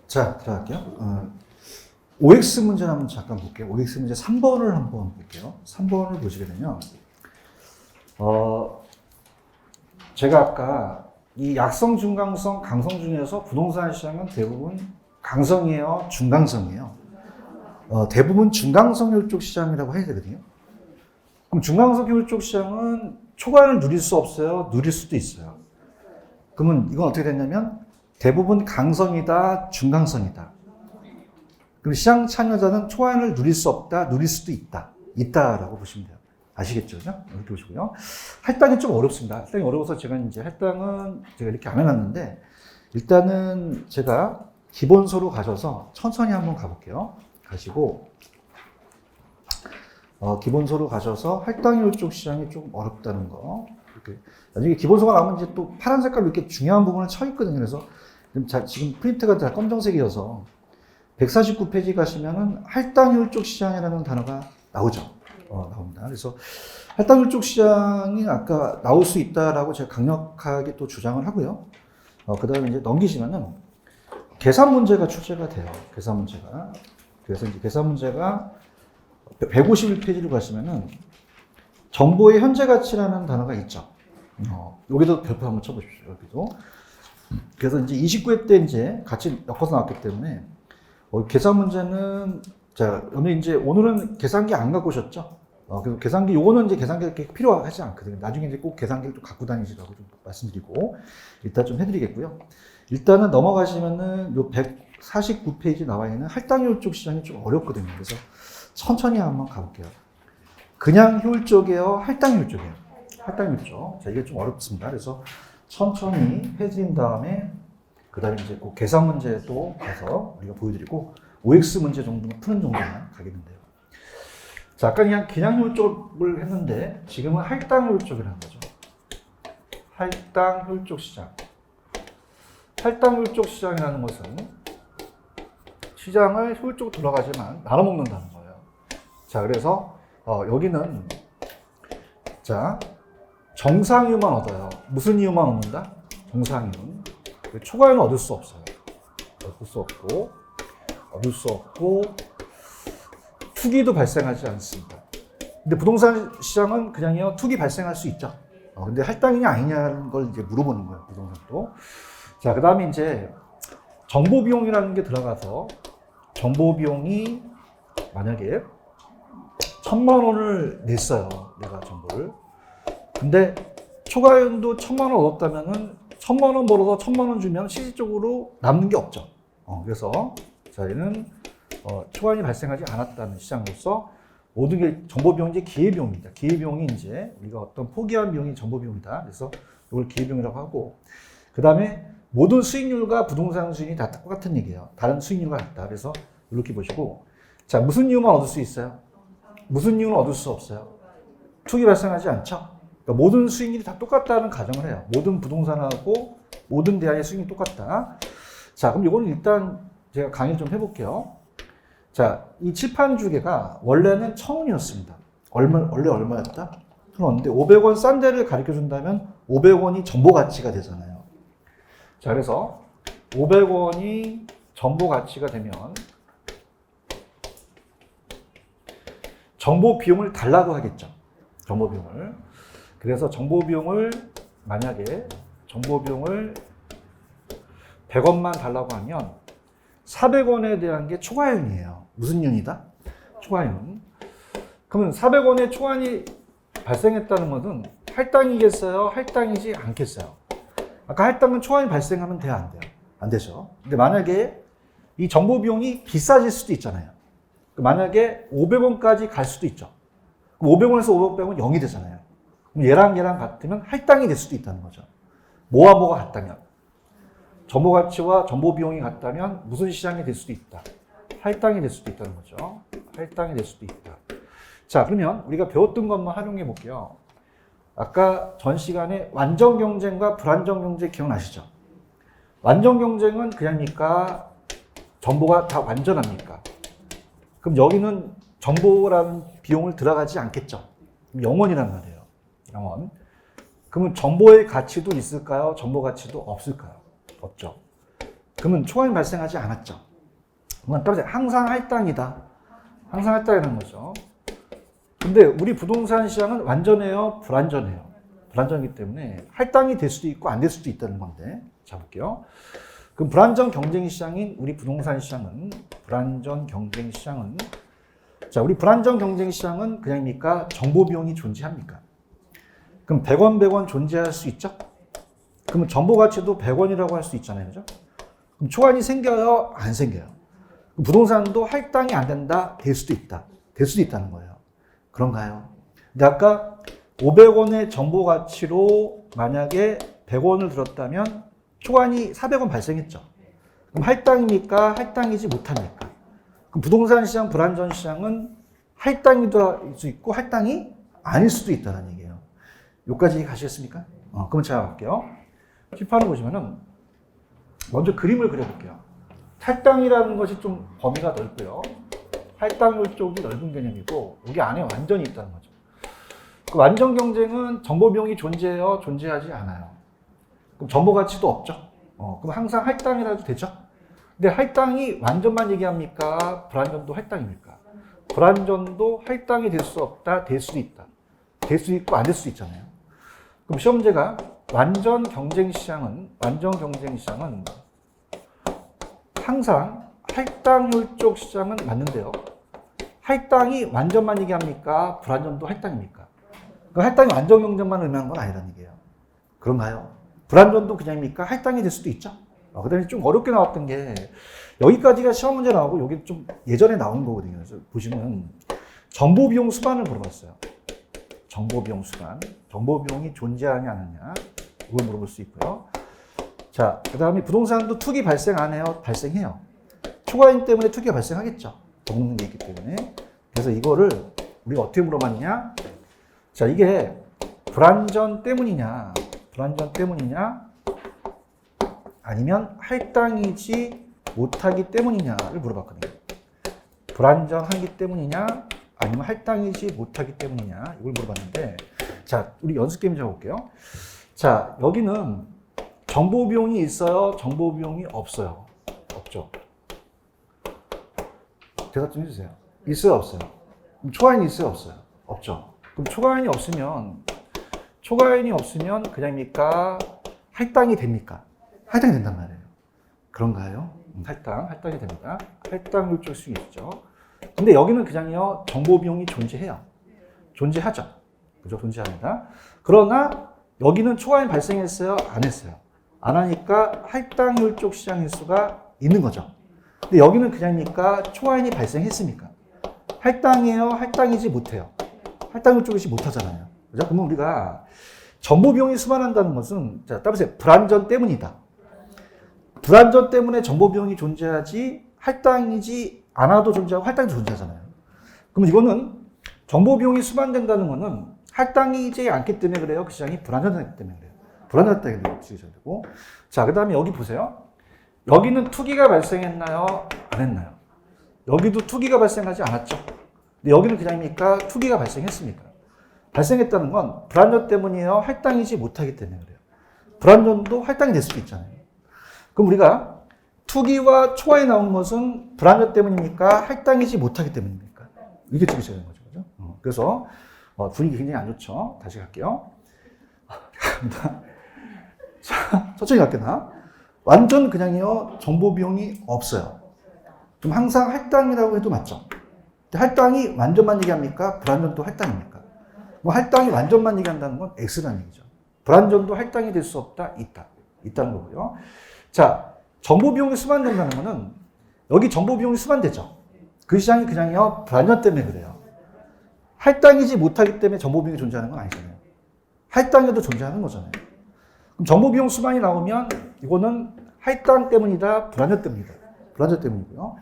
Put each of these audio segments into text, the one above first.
자, 들어갈게요. OX 문제를 한번 잠깐 볼게요. OX 문제 3번을 한번 볼게요. 3번을 보시게 되면, 제가 아까 이 약성, 중강성, 강성 중에서 부동산 시장은 대부분 강성이에요? 중강성이에요? 대부분 중강성 혈족 시장이라고 해야 되거든요. 그럼 중강성 혈족 시장은 초과를 누릴 수 없어요? 누릴 수도 있어요. 그러면 이건 어떻게 됐냐면 대부분 강성이다, 중강성이다. 그럼 시장 참여자는 초안을 누릴 수 없다, 누릴 수도 있다. 있다라고 보시면 돼요. 아시겠죠? 이렇게 보시고요. 할당이 좀 어렵습니다. 할당이 어려워서 제가 이제 할당은 제가 이렇게 안 해놨는데, 일단은 제가 기본소로 가셔서 천천히 한번 가볼게요. 가시고, 기본소로 가셔서 할당률 쪽 시장이 좀 어렵다는 거. 이렇게. 나중에 기본소가 나오면 이제 또 파란 색깔로 이렇게 중요한 부분을 쳐 있거든요. 그래서 지금 프린트가 다 검정색이어서 149페이지 가시면은 할당률 쪽 시장이라는 단어가 나오죠. 나옵니다. 그래서 할당률 쪽 시장이 아까 나올 수 있다라고 제가 강력하게 또 주장을 하고요. 그 다음에 이제 넘기시면은 계산 문제가 출제가 돼요. 계산 문제가. 그래서 이제 계산 문제가 151페이지로 가시면은 정보의 현재 가치라는 단어가 있죠. 여기도 별표 한번 쳐보십시오. 여기도. 그래서 이제 29회 때 이제 같이 엮어서 나왔기 때문에 계산 문제는 자, 오늘은 계산기 안 갖고 오셨죠? 그래서 계산기, 요거는 이제 계산기 이렇게 필요하지 않거든요. 나중에 이제 꼭 계산기를 또 갖고 다니시라고 좀 말씀드리고, 일단 좀 해드리겠고요. 일단은 넘어가시면은 요 149페이지 나와 있는 할당률 쪽 시장이 좀 어렵거든요. 그래서 천천히 한번 가볼게요. 그냥 효율 쪽이에요? 할당률 쪽이에요? 할당률 쪽. 자, 이게 좀 어렵습니다. 그래서 천천히 해드린 다음에, 그 다음에 이제 그 계산 문제도 가서 우리가 보여드리고, OX 문제 정도는 푸는 정도만 가겠는데요. 자, 아까 그냥 효율 쪽을 했는데, 지금은 할당 효율 쪽이라는 거죠. 할당 효율 쪽 시장. 할당 효율 쪽 시장이라는 것은 시장을 효율적으로 돌아가지만 나눠 먹는다는 거예요. 자, 그래서 여기는 자 정상이유만 얻어요. 무슨 이유만 얻는다? 정상이유. 초과이유는 얻을 수 없어요. 얻을 수 없고 투기도 발생하지 않습니다. 근데 부동산 시장은 그냥요 투기 발생할 수 있죠. 근데 할당이냐 아니냐는 걸 이제 물어보는 거예요. 부동산도. 자, 그 다음에 이제 정보 비용이라는 게 들어가서 정보 비용이 만약에 1,000만 원을 냈어요. 내가 정보를. 근데 초과이윤도 1,000만 원 얻었다면은 1,000만 원 벌어서 1,000만 원 주면 실질적으로 남는 게 없죠. 그래서 저희는 초과이윤이 발생하지 않았다는 시장으로서 모든 게 정보 비용이 기회 비용입니다. 기회 비용이 이제 우리가 어떤 포기한 비용이 정보 비용이다. 그래서 이걸 기회 비용이라고 하고, 그 다음에 모든 수익률과 부동산 수익이 다 똑같은 얘기예요. 다른 수익률과 같다. 그래서 이렇게 보시고, 자, 무슨 이유만 얻을 수 있어요? 무슨 이유는 얻을 수 없어요? 투기 발생하지 않죠? 그러니까 모든 수익률이 다 똑같다는 가정을 해요. 모든 부동산하고 모든 대학의 수익률이 똑같다. 자, 그럼 이거는 일단 제가 강의 좀 해볼게요. 자, 이 칠판 주계가 원래는 1,000원이었습니다. 원래 얼마였다? 1,000원. 근데 500원 싼 데를 가르쳐 준다면 500원이 정보 가치가 되잖아요. 자, 그래서 500원이 정보 가치가 되면 정보 비용을 달라고 하겠죠. 정보 비용을. 그래서 정보 비용을 만약에 정보 비용을 100원만 달라고 하면 400원에 대한 게 초과이윤이에요. 무슨 윤이다? 초과이윤. 그러면 400원의 초과이윤이 발생했다는 것은 할당이겠어요? 할당이지 않겠어요? 아까 할당은 초과이윤이 발생하면 돼요? 안 돼요? 안 되죠. 근데 만약에 이 정보 비용이 비싸질 수도 있잖아요. 만약에 500원까지 갈 수도 있죠. 그럼 500원에서 500원 빼면 0이 되잖아요. 그럼 얘랑 같으면 할당이 될 수도 있다는 거죠. 뭐와 뭐가 같다면. 정보 가치와 정보 비용이 같다면 무슨 시장이 될 수도 있다. 할당이 될 수도 있다는 거죠. 할당이 될 수도 있다. 자, 그러면 우리가 배웠던 것만 활용해 볼게요. 아까 전 시간에 완전 경쟁과 불완전 경쟁 기억나시죠? 완전 경쟁은 그냥입니까? 정보가 다 완전합니까? 그럼 여기는 정보라는 비용을 들어가지 않겠죠? 영원이란 말이에요. 영원. 그러면 정보의 가치도 있을까요? 정보 가치도 없을까요? 없죠. 그러면 초과임이 발생하지 않았죠. 그건 따라서 항상 할당이다. 항상 할당이라는 거죠. 근데 우리 부동산 시장은 완전해요? 불완전해요? 불완전이기 때문에 할당이 될 수도 있고 안 될 수도 있다는 건데. 자, 볼게요. 그럼 불완전 경쟁 시장인 우리 부동산 시장은, 자, 우리 불완전 경쟁 시장은 그냥입니까? 정보 비용이 존재합니까? 그럼 100원 존재할 수 있죠? 그러면 정보 가치도 100원이라고 할 수 있잖아요. 그죠? 그럼 초과임이 생겨요? 안 생겨요? 부동산도 할당이 안 된다? 될 수도 있다. 될 수도 있다는 거예요. 그런가요? 근데 아까 500원의 정보 가치로 만약에 100원을 들었다면 초과임이 400원 발생했죠. 그럼 할당입니까? 할당이지 못합니까? 그럼 부동산 시장, 불완전 시장은 할당이 될 수 있고 할당이 아닐 수도 있다는 얘기예요. 여기까지 가시겠습니까? 그럼 제가 갈게요. 팁판을 보시면은 먼저 그림을 그려볼게요. 할당이라는 것이 좀 범위가 넓고요. 할당률 쪽이 넓은 개념이고 여기 안에 완전이 있다는 거죠. 그 완전 경쟁은 정보 비용이 존재해요? 존재하지 않아요? 그럼 정보 가치도 없죠? 그럼 항상 할당이라도 되죠? 근데 할당이 완전만 얘기합니까? 불완전도 할당입니까? 불완전도 할당이 될 수 없다, 될 수도 있다. 될 수 있고 안 될 수도 있잖아요. 그럼 시험 문제가 완전 경쟁 시장은 항상 할당률 쪽 시장은 맞는데요. 할당이 완전만 얘기합니까? 불완전도 할당입니까? 그 할당이 완전 경쟁만 의미하는 건 아니라는 얘기예요. 그런가요? 불완전도 그냥입니까? 할당이 될 수도 있죠. 그 다음에 좀 어렵게 나왔던 게 여기까지가 시험 문제 나오고 여기 좀 예전에 나온 거거든요. 그래서 보시면 정보 비용 수반을 물어봤어요. 정보 비용 수반. 정보 비용이 존재하냐 안 하냐 이걸 물어볼 수 있고요. 자, 그 다음에 부동산도 투기 발생 안 해요? 발생해요. 초과임 때문에 투기가 발생하겠죠. 더 먹는 게 있기 때문에. 그래서 이거를 우리가 어떻게 물어봤느냐? 자, 이게 불완전 때문이냐 아니면 할당이지 못하기 때문이냐를 물어봤거든요. 불완전하기 때문이냐 아니면 할당이지 못하기 때문이냐 이걸 물어봤는데, 자, 우리 연습 게임 적어볼게요. 자, 여기는 정보 비용이 있어요? 정보 비용이 없어요? 없죠. 대답 좀 해주세요. 있어요? 없어요? 그럼 초과인이 있어요? 없어요? 없죠. 그럼 초과인이 없으면 그냥입니까? 할당이 됩니까? 할당이 된단 말이에요. 그런가요? 할당이 됩니다. 할당률 쪽 수 있죠. 근데 여기는 그냥요, 정보 비용이 존재해요. 존재하죠. 그죠? 존재합니다. 그러나 여기는 초과임 발생했어요? 안 했어요? 안 하니까 할당률 쪽 시장일 수가 있는 거죠. 근데 여기는 그냥입니까? 초과임이 발생했습니까? 할당이에요? 할당이지 못해요? 할당률 쪽이지 못하잖아요. 그죠? 그러면 우리가 정보 비용이 수반한다는 것은, 자, 따라서 불완전 때문이다. 불완전 때문에 정보 비용이 존재하지 할당이지 않아도 존재하고 할당도 존재하잖아요. 그럼 이거는 정보 비용이 수반된다는 것은 할당이지 않기 때문에 그래요? 그 시장이 불완전하기 때문에 그래요? 불완전하기 때문에 되고. 자, 그 다음에 여기 보세요. 여기는 투기가 발생했나요? 안 했나요? 여기도 투기가 발생하지 않았죠. 근데 여기는 그냥입니까? 투기가 발생했습니까? 발생했다는 건 불완전 때문이에요? 할당이지 못하기 때문에 그래요? 불완전도 할당이 될 수도 있잖아요. 그럼 우리가 투기와 초과에 나온 것은 불완전 때문입니까? 할당이지 못하기 때문입니까? 이게 찍으셔야 되는 거죠. 그죠? 그래서 분위기 굉장히 안 좋죠. 다시 갈게요. 자, 천천히 갈게나. 완전 그냥요, 정보 비용이 없어요. 그럼 항상 할당이라고 해도 맞죠? 근데 할당이 완전만 얘기합니까? 불완전도 할당입니까? 뭐 할당이 완전만 얘기한다는 건 X라는 얘기죠. 불완전도 할당이 될 수 없다? 있다는 거고요. 자, 정보 비용이 수반된다는 거는 여기 정보 비용이 수반되죠. 그 시장이 그냥요, 불완전 때문에 그래요. 할당이지 못하기 때문에 정보 비용이 존재하는 건 아니잖아요. 할당에도 존재하는 거잖아요. 그럼 정보 비용 수반이 나오면 이거는 할당 때문이다, 불완전 때문이다. 불완전 때문이고요.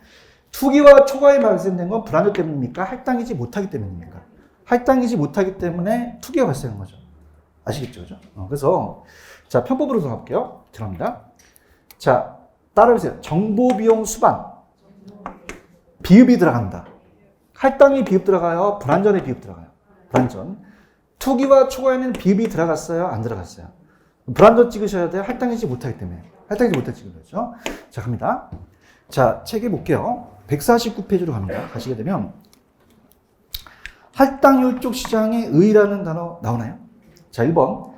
투기와 초과에 발생된 건 불완전 때문입니까? 할당이지 못하기 때문입니까? 할당이지 못하기 때문에 투기가 발생한 거죠. 아시겠죠? 그죠? 그래서 자, 편법으로 들어갈게요. 들어갑니다. 자, 따라해보세요. 정보 비용 수반. 비읍이 들어간다. 할당이 비읍 들어가요? 불완전에 비읍 들어가요? 불완전. 투기와 초과에는 비읍이 들어갔어요? 안 들어갔어요? 불완전 찍으셔야 돼요? 할당이지 못하기 때문에. 할당이지 못하지 그렇죠. 자, 갑니다. 자, 책에 볼게요. 149페이지로 갑니다. 가시게 되면 할당률 쪽 시장의 의의라는 단어 나오나요? 자, 1번.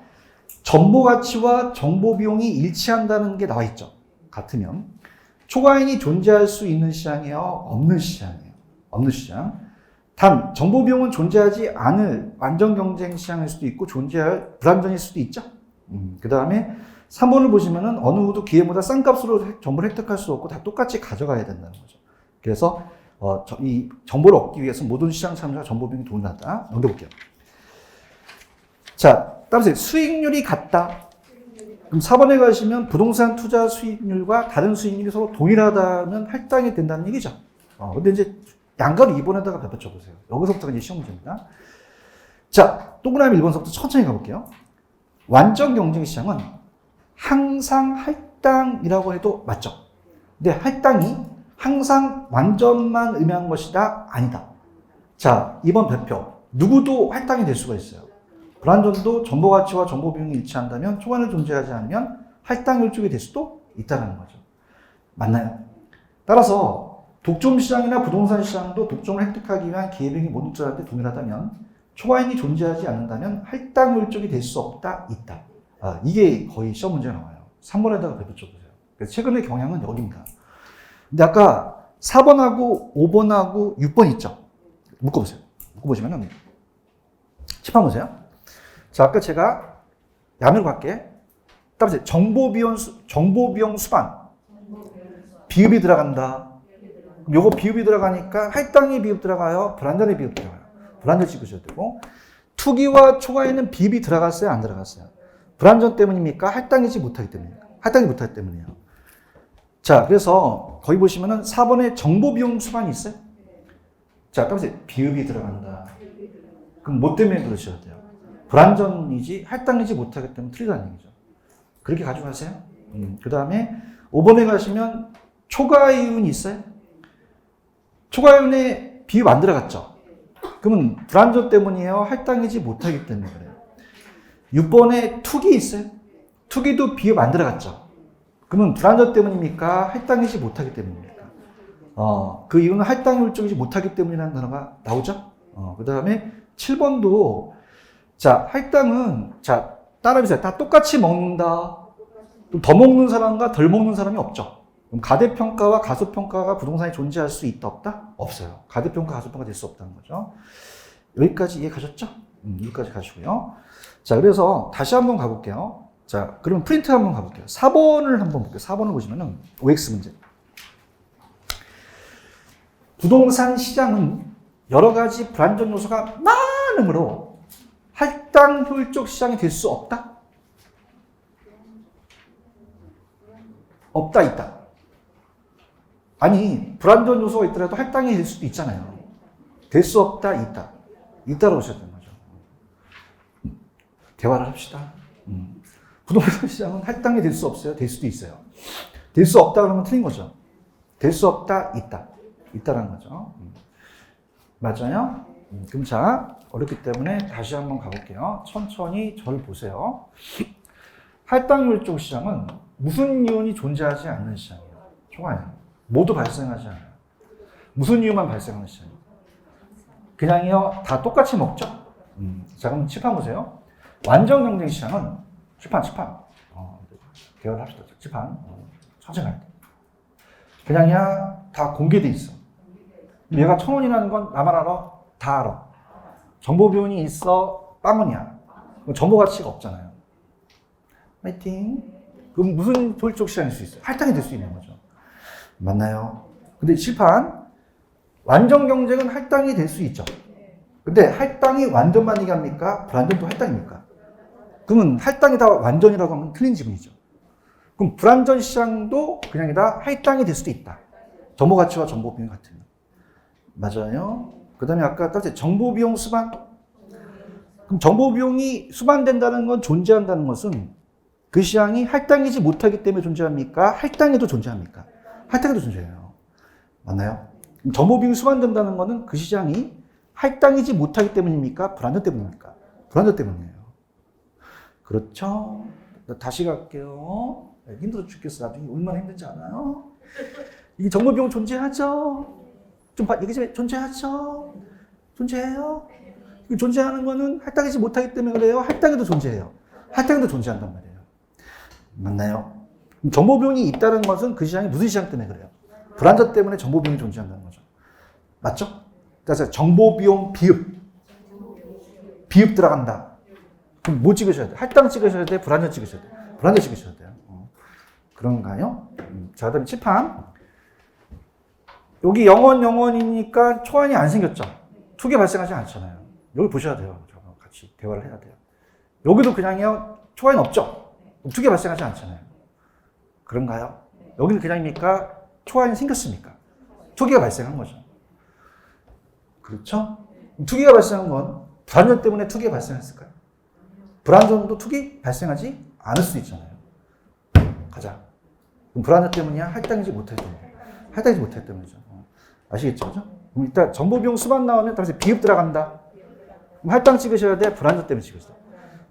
정보 가치와 정보 비용이 일치한다는 게 나와 있죠. 같으면 초과인이 존재할 수 있는 시장이에요? 없는 시장이에요? 없는 시장. 단, 정보 비용은 존재하지 않을 완전 경쟁 시장일 수도 있고 존재할 불완전일 수도 있죠. 그 다음에 3번을 보시면은 어느 누구도 기회보다 싼 값으로 정보를 획득할 수 없고 다 똑같이 가져가야 된다는 거죠. 그래서 이 정보를 얻기 위해서 모든 시장 참여자 정보 비용이 동일하다. 넘겨볼게요. 자, 따라서 수익률이 같다. 그럼 4번에 가시면 부동산 투자 수익률과 다른 수익률이 서로 동일하다면 할당이 된다는 얘기죠. 근데 이제 양가로 2번에다가 덧붙여 보세요. 여기서부터가 이제 시험 문제입니다. 자, 동그라미 1번서부터 천천히 가볼게요. 완전 경쟁 시장은 항상 할당이라고 해도 맞죠. 근데 할당이 항상 완전만 의미한 것이다? 아니다. 자, 2번 별표. 누구도 할당이 될 수가 있어요. 불완전도 정보 가치와 정보 비용이 일치한다면 초과는 존재하지 않으면 할당률 쪽이 될 수도 있다는 거죠. 맞나요? 따라서 독점 시장이나 부동산 시장도 독점을 획득하기 위한 기회비용이 모든 투자한테 동일하다면 초과인이 존재하지 않는다면 할당률 쪽이 될 수 없다, 있다. 이게 거의 시험 문제가 나와요. 3번에다가 붙여보세요. 그래서 최근의 경향은 여기입니다. 근데 아까 4번하고 5번하고 6번 있죠? 묶어보세요. 묶어보시면은 칠판 보세요. 자, 아까 제가 야매로 갈게. 따라서 정보비용 수반. 비읍이 들어간다. 요거 비읍이 들어가니까 할당의 비읍 들어가요? 불완전의 비읍 들어가요? 불완전 찍으셔야 되고. 투기와 초과에는 비읍이 들어갔어요? 안 들어갔어요? 불완전 때문입니까? 할당이지 못하기 때문입니까? 할당이 못하기 때문이에요. 자, 그래서 거기 보시면은 4번에 정보비용 수반이 있어요? 자, 따라서 비읍이 들어간다. 그럼 뭐 때문에 그러셔야 돼요? 불완전이지 할당이지 못하기 때문에 틀리다는 얘기죠. 그렇게 가져가세요. 그 다음에 5번에 가시면 초과이윤이 있어요? 초과이윤에 비읍 안 들어갔죠? 그러면 불완전 때문이에요? 할당이지 못하기 때문에 그래요. 6번에 투기 있어요? 투기도 비읍 안 들어갔죠? 그러면 불완전 때문입니까? 할당이지 못하기 때문입니까? 그 이유는 할당률 쪽이지 못하기 때문이라는 단어가 나오죠? 그 다음에 7번도 자, 할당은 자, 따라해보세요. 다 똑같이 먹는다. 더 먹는 사람과 덜 먹는 사람이 없죠. 그럼 가대평가와 가소평가가 부동산에 존재할 수 있다, 없다? 없어요. 가대평가, 가소평가 될 수 없다는 거죠. 여기까지 이해 가셨죠? 여기까지 가시고요. 자, 그래서 다시 한번 가볼게요. 자, 그러면 프린트 한번 가볼게요. 4번을 한번 볼게요. 4번을 보시면은 OX 문제. 부동산 시장은 여러 가지 불안전 요소가 많으므로 할당 효율적 시장이 될 수 없다? 없다, 있다. 아니, 불안전 요소가 있더라도 할당이 될 수도 있잖아요. 될 수 없다, 있다. 있다라고 하셔야 되는 거죠. 대화를 합시다. 부동산 시장은 할당이 될 수 없어요? 될 수도 있어요. 될 수 없다 그러면 틀린 거죠. 될 수 없다, 있다. 있다라는 거죠. 맞아요? 그럼 자, 어렵기 때문에 다시 한번 가볼게요. 천천히 저를 보세요. 할당률 쪽 시장은 무슨 이윤이 존재하지 않는 시장이에요? 총알이에요. 모두 발생하지 않아요. 무슨 이유만 발생하는 시장이에요? 그냥요, 다 똑같이 먹죠? 자, 그럼 칠판 보세요. 완전 경쟁 시장은 칠판. 대화를 합시다. 칠판. 천천히 갈 때. 그냥이야, 다 공개돼 있어. 얘가 1,000원이라는 건 나만 알아? 다 알아. 정보 비용이 있어? 빵원이야. 정보 가치가 없잖아요. 파이팅. 그럼 무슨 효율적 시장일 수 있어요? 할당이 될 수 있는 거죠. 맞나요? 근데 칠판. 완전 경쟁은 할당이 될 수 있죠. 근데 할당이 완전만 얘기합니까? 불완전도 할당입니까? 그러면 할당이 다 완전이라고 하면 틀린 지문이죠. 그럼 불완전 시장도 그냥이다 할당이 될 수도 있다. 정보 가치와 정보 비용이 같으면. 맞아요. 그 다음에 아까 따뜻해 정보 비용 수반. 그럼 정보 비용이 수반된다는 건 존재한다는 것은 그 시장이 할당이지 못하기 때문에 존재합니까? 할당에도 존재합니까? 할당에도 존재해요. 맞나요? 그럼 정보 비용이 수반된다는 것은 그 시장이 할당이지 못하기 때문입니까? 불완전 때문입니까? 불완전 때문이에요. 그렇죠? 다시 갈게요. 힘들어 죽겠어. 나중에 얼마나 힘든지 알아요? 이게 정보 비용 존재하죠? 얘기 좀 해. 존재하죠? 존재해요? 존재하는 거는 할당하지 못하기 때문에 그래요? 할당에도 존재해요. 할당에도 존재한단 말이에요. 맞나요? 정보 비용이 있다는 것은 그 시장이 무슨 시장 때문에 그래요? 불안전 때문에 정보 비용이 존재한다는 거죠. 맞죠? 그래서 정보 비용 비읍 들어간다. 그럼 뭐 찍으셔야 돼? 할당 찍으셔야 돼? 불안전 찍으셔야 돼? 불안전 찍으셔야 돼요. 그런가요? 자, 그 다음에 칠판. 여기 영원이니까 초안이 안 생겼죠? 투기 발생하지 않잖아요. 여기 보셔야 돼요. 저랑 같이 대화를 해야 돼요. 여기도 그냥요, 초안이 없죠? 투기 발생하지 않잖아요. 그런가요? 여기는 그냥입니까? 초안이 생겼습니까? 투기가 발생한 거죠. 그렇죠? 투기가 발생한 건 불안전 때문에 투기가 발생했을까요? 불안전도 투기 발생하지 않을 수 있잖아요. 가자. 그럼 불안전 때문이야? 할당이지 못했기 때문에. 할당이지 못했기 때문이죠. 아시겠죠? 그죠? 그럼 일단 정보비용 수반 나오면 다시 비읍 들어간다. 그럼 할당 찍으셔야 돼? 불안전 때문에 찍으셔야 돼.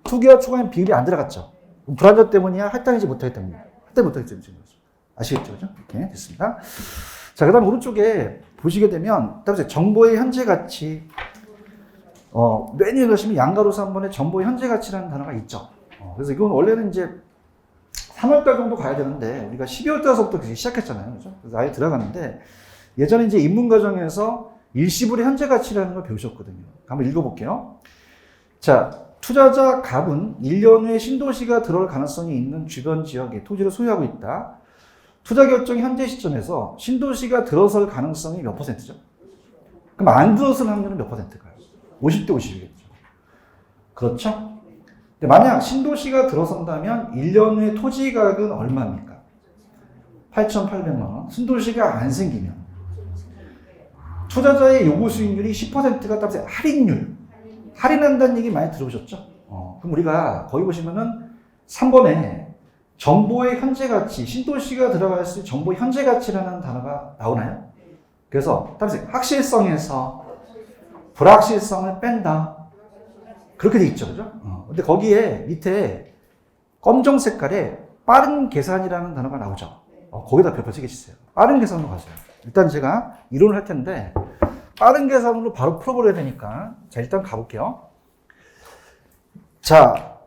투기와 추가는 비읍이 안 들어갔죠? 그럼 불안전 때문이야? 할당이지 못하기 때문이야. 할당 못하기 때문에 찍는 거죠. 아시겠죠? 그죠? 이렇게 됐습니다. 자, 그 다음 오른쪽에 보시게 되면, 다음에 정보의 현재 가치. 메뉴에 가시면 양가로서 한 번에 정보의 현재 가치라는 단어가 있죠. 그래서 이건 원래는 이제 3월달 정도 가야 되는데, 우리가 12월달서부터 시작했잖아요. 그죠? 그래서 아예 들어갔는데, 예전에 이제 입문과정에서 일시불의 현재 가치라는 걸 배우셨거든요. 한번 읽어볼게요. 자, 투자자 갑은 1년 후에 신도시가 들어올 가능성이 있는 주변 지역에 토지를 소유하고 있다. 투자 결정 현재 시점에서 신도시가 들어설 가능성이 몇 %죠? 그럼 안 들어설 확률은 몇 %일까요? 50대 50이겠죠. 그렇죠? 근데 만약 신도시가 들어선다면 1년 후에 토지 가격은 얼마입니까? 8,800만 원. 신도시가 안 생기면 투자자의 요구 수익률이 10%가 따라서 할인한다는 얘기 많이 들어보셨죠? 그럼 우리가 거기 보시면은 3번에 정보의 현재 가치, 신도시가 들어갔을 때 정보의 현재 가치라는 단어가 나오나요? 그래서 따라서 확실성에서 불확실성을 뺀다. 그렇게 돼 있죠, 그죠? 근데 거기에 밑에 검정 색깔에 빠른 계산이라는 단어가 나오죠. 거기다 별표 찍으시세요. 빠른 계산으로 가세요. 일단 제가 이론을 할 텐데, 빠른 계산으로 바로 풀어버려야 되니까. 자, 일단 가볼게요. 자,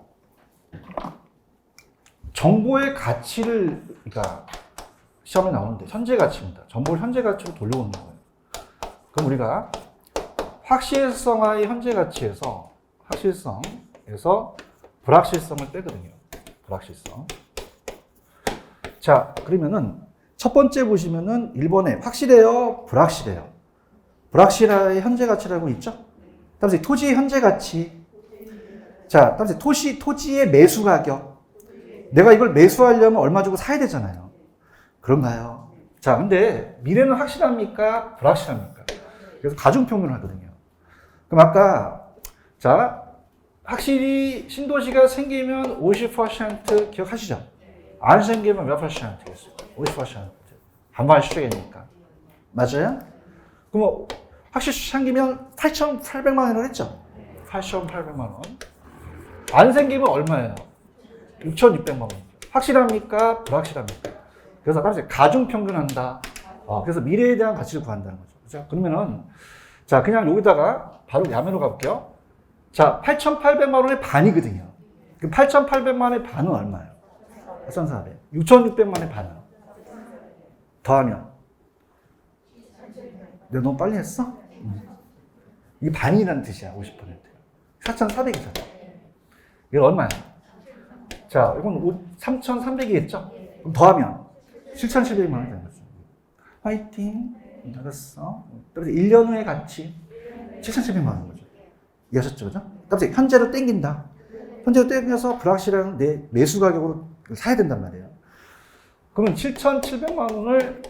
정보의 가치를, 그러니까 시험에 나오는데, 현재 가치입니다. 정보를 현재 가치로 돌려오는 거예요. 그럼 우리가 확실성의 현재 가치에서, 확실성에서 불확실성을 빼거든요. 불확실성. 자, 그러면은 첫 번째 보시면은 1번에 확실해요? 불확실해요? 불확실의 현재 가치라고 있죠? 다음에 토지의 현재 가치. 자, 다음에 토지의 매수 가격. 내가 이걸 매수하려면 얼마 주고 사야 되잖아요. 그런가요? 자, 근데 미래는 확실합니까? 불확실합니까? 그래서 가중평균을 하거든요. 그럼 아까, 자, 확실히 신도시가 생기면 50% 기억하시죠? 안 생기면 몇 %겠어요? 50%. 반반 수익이니까. 맞아요? 그럼 확실히 생기면 8,800만 원을 했죠? 8,800만 원. 안 생기면 얼마예요? 6,600만 원. 확실합니까? 불확실합니까? 그래서 따라서 가중평균한다. 그래서 미래에 대한 가치를 구한다는 거죠. 그죠? 그러면은, 자, 그냥 여기다가 바로 야매로 가볼게요. 자, 8,800만 원의 반이거든요. 그럼 8,800만 원의 반은 얼마예요? 8,400. 6,600만 원의 반은. 더하면. 내가 너무 빨리 했어? 이게 반이라는 뜻이야, 50%. 4,400이잖아. 이건 얼마야? 자, 이건 3,300이겠죠? 그럼 더하면 7,700만 원 되는 거죠. 화이팅. 알았어. 그래서 1년 후의 가치 7,700만 원인 거죠. 이해하셨죠? 그죠? 그다음에 현재로 땡긴다. 현재로 땡겨서 불확실한 내 매수 가격으로 사야 된단 말이에요. 그러면 7,700만 원을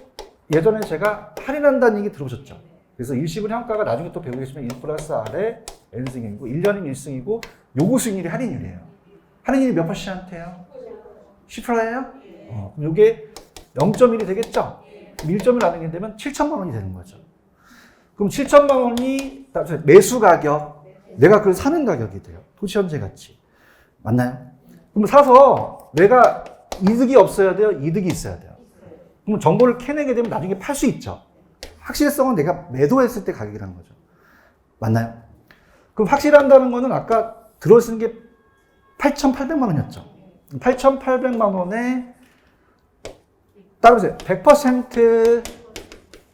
예전에 제가 할인한다는 얘기 들어보셨죠? 그래서 일시불 평가가 나중에 또 배우고 계시면 1 플러스 R에 N승이고 1년이면 1승이고 요구 수익률이 할인율이에요. 할인율이 몇 %예요? 10%예요? 그럼 이게 0.1이 되겠죠? 1.1 나누게 되면 7천만 원이 되는 거죠. 그럼 7천만 원이 매수 가격, 내가 그걸 사는 가격이 돼요. 토지 현재 가치. 맞나요? 그럼 사서 내가 이득이 없어야 돼요? 이득이 있어야 돼요? 그럼 정보를 캐내게 되면 나중에 팔 수 있죠. 확실성은 내가 매도했을 때 가격이라는 거죠. 맞나요? 그럼 확실한다는 거는 아까 들어쓰는 게 8,800만 원이었죠. 8,800만 원에 따라보세요. 100%는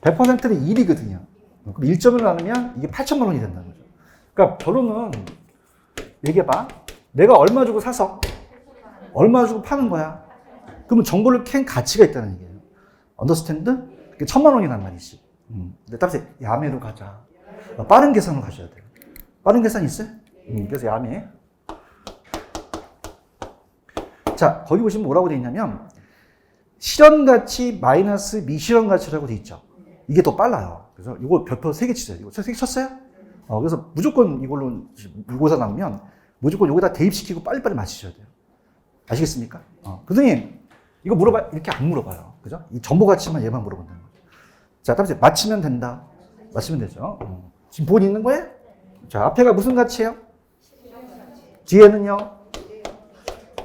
1이거든요. 그럼 1점을 나누면 이게 8천만 원이 된다는 거죠. 그러니까 결론은 얘기해봐. 내가 얼마 주고 사서 얼마 주고 파는 거야. 그러면 정보를 캔 가치가 있다는 얘기예요. 언더스탠드? 그게 1,000만 원이란 말이지. 근데 따라서 야매로 가자. 빠른 계산으로 가셔야 돼요. 빠른 계산 있어요? 그래서 야매. 자, 거기 보시면 뭐라고 돼 있냐면 실현가치 마이너스 미실현가치라고 돼 있죠. 이게 더 빨라요. 그래서 이거 별표 3개 치세요. 이거 3개 쳤어요? 그래서 무조건 이걸로 모의고사 나오면 무조건 여기다 대입시키고 빨리빨리 맞히셔야 돼요. 아시겠습니까? 교수님, 이거 물어봐. 이렇게 안 물어봐요. 그죠? 이 정보 가치만 얘만 물어본다는 거죠. 자, 따라서 맞히면 된다. 맞히면 되죠. 지금 보고 있는 거예요? 자, 앞에가 무슨 가치예요? 뒤에는요?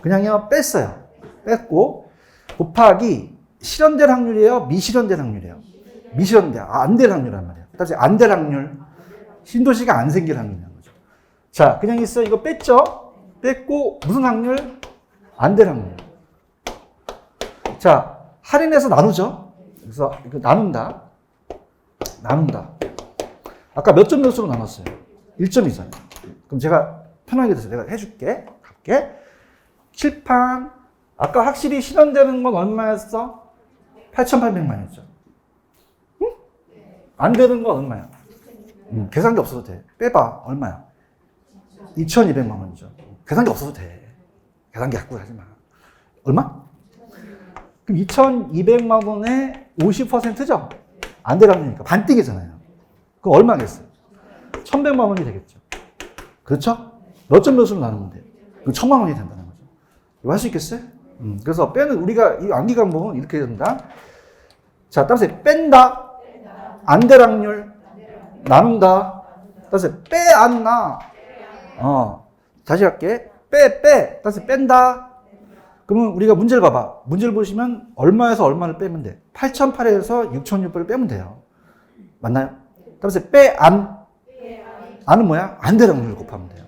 그냥요, 뺐어요. 뺐고, 곱하기 실현될 확률이에요? 미실현될 확률이에요? 미실현될, 안 될 확률이란 말이에요. 따라서 안 될 확률. 신도시가 안 생길 확률이라는 거죠. 자, 그냥 있어요. 이거 뺐죠? 뺐고, 무슨 확률? 안 될 확률. 자, 할인해서 나누죠? 그래서 이거 나눈다. 아까 몇 점 몇으로 나눴어요? 1점이잖아요. 그럼 제가 편하게 돼서 내가 해줄게. 갈게. 칠판. 아까 확실히 실현되는 건 얼마였어? 8,800만이었죠. 응? 안 되는 건 얼마야? 계산기 없어도 돼. 빼봐. 얼마야? 2,200만 원이죠. 계산기 없어도 돼. 계산기 갖고 하지 마. 얼마? 그럼 2,200만 원에 50%죠? 안 될 확률이니까 반띵이잖아요. 그럼 얼마겠어요? 1,100만 원이 되겠죠. 그렇죠? 몇 점 몇으로 나누면 돼요? 그럼 1,000만 원이 된다는 거죠. 이거 할 수 있겠어요? 그래서 빼는, 우리가 이 암기 과목은 이렇게 된다. 자, 따라서 뺀다. 안 될 확률. 나눈다. 따라서 빼안나. 다시 할게. 따라서 뺀다. 그러면 우리가 문제를 봐봐. 문제를 보시면 얼마에서 얼마를 빼면 돼? 8,800에서 6,600을 빼면 돼요. 맞나요? 따라서 안은 뭐야? 안 될 확률을 곱하면 돼요.